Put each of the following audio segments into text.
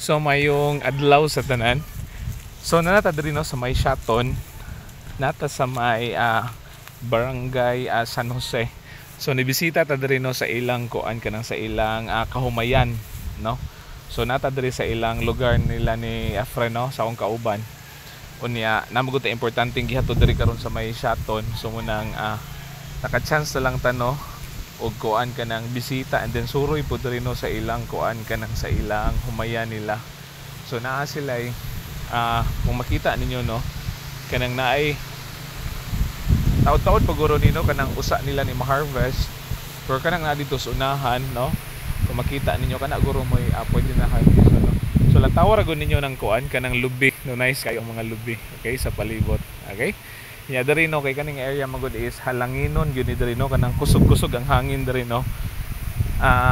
So mayong adlaw sa tanan. So nanata diri no sa may Shaton, nata sa may barangay San Jose. So nibisita ta diri no sa ilang kuan kanang sa ilang kahumayan, no. So nata diri sa ilang lugar nila ni Efren no sa akong kauban. Unya namagot importanteng gihatod diri karon sa may Shaton. So munang naka-chance na lang ta no og kuan kanang bisita, and then suroy po diri no sa ilang kuan kanang sa ilang humayan nila. So naa sila kung makita ninyo no kanang naay taud-taud paguro nino kanang usa nila ni ma-harvest, pero kanang na dito sa unahan no, kung makita ninyo kana guro mo pwede na harvest no. So latawa ra gud ninyo ng kuan kanang lubi no, nice kayo mga lubi, okay, sa palibot, okay. Yeah, diri no kay kaning area magud is halanginon gyud ni diri no, kanang kusog-kusog ang hangin diri no.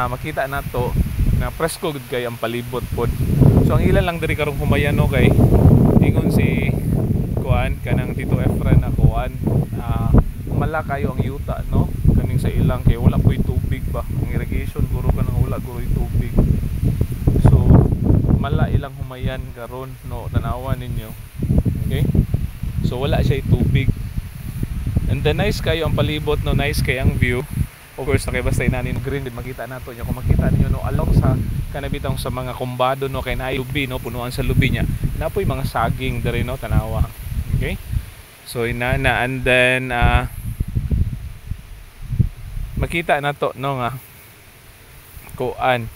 Makita nato na presko gud kay ang palibot pod. So ang ilan lang diri karong humayan no kay ingon si kuan kanang Tito Efren na kuan mala kayo ang yuta no kaning sa ilang kay wala poy tubig ba, ang irrigation guro kanang wala guro tubig. So mala ilang humayan karon no, tanawan ninyo, okay. So wala siya tubig. And then nice kayo ang palibot no, nice kay ang view. Of course na kay basta inanin green din makita nato nya, kung makita niyo no along sa kanabitang sa mga kumbado no kay naay lubi no, punuan sa lubi niya. Napoy mga saging diri no, tanawa. Okay? So inana, and then makita nato no nga kuan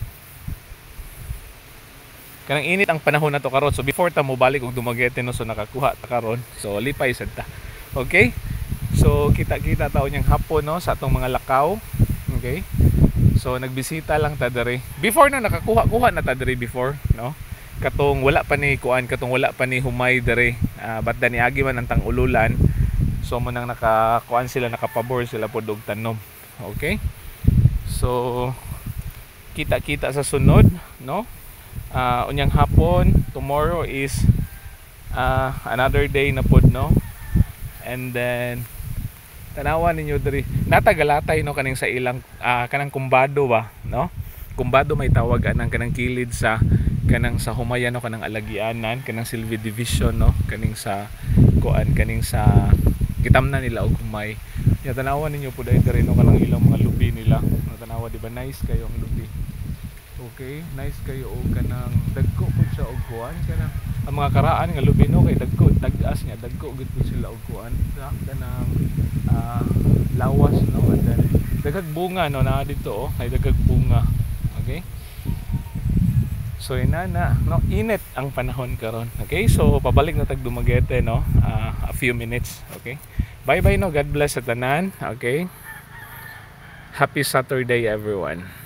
kanang init ang panahon na to karon. So before ta mo balik og Dumaguete no, so nakakuha ta karon, so lipay sad ta, okay. So kita-kita taon yang hapon no sa atong mga lakaw, okay. So nagbisita lang ta diri before na nakakuha na ta diri before no, katong wala pa ni kuan, katong wala pa ni humay diri, but dani agi man ang tang-ululan. So mo nang nakakuan sila, nakapabor sila pod og tanom, okay. So kita-kita sa sunod no. Unyang hapon, tomorrow is another day na pod no. And then tanawan ninyo diri natagalatay no kaning sa ilang kanang kumbado ba no. Kumbado may tawag anang kanang kilid sa kanang sa humayan no, kanang alagianan, kanang Silvi Division no, kaning sa kuan kaning sa gitamnan nila og humay. Ya tanawan ninyo pud diri no kanang ilang mga lubi nila. Tanawa di ba, nice kayo ang lubi. Okay, nice kayo og kanang dagko pud siya og kuan kanang ang mga karaan nga lubi no kay dagko tagas nga dagko gud pud sila og kuan kanang lawas no, and then dagag bunga no na dito ay dagag bunga, okay. So inana no, init ang panahon karon, okay. So pabalik na tag Dumaguete no, a few minutes, okay. Bye bye no, God bless sa tanan, okay. Happy Saturday everyone.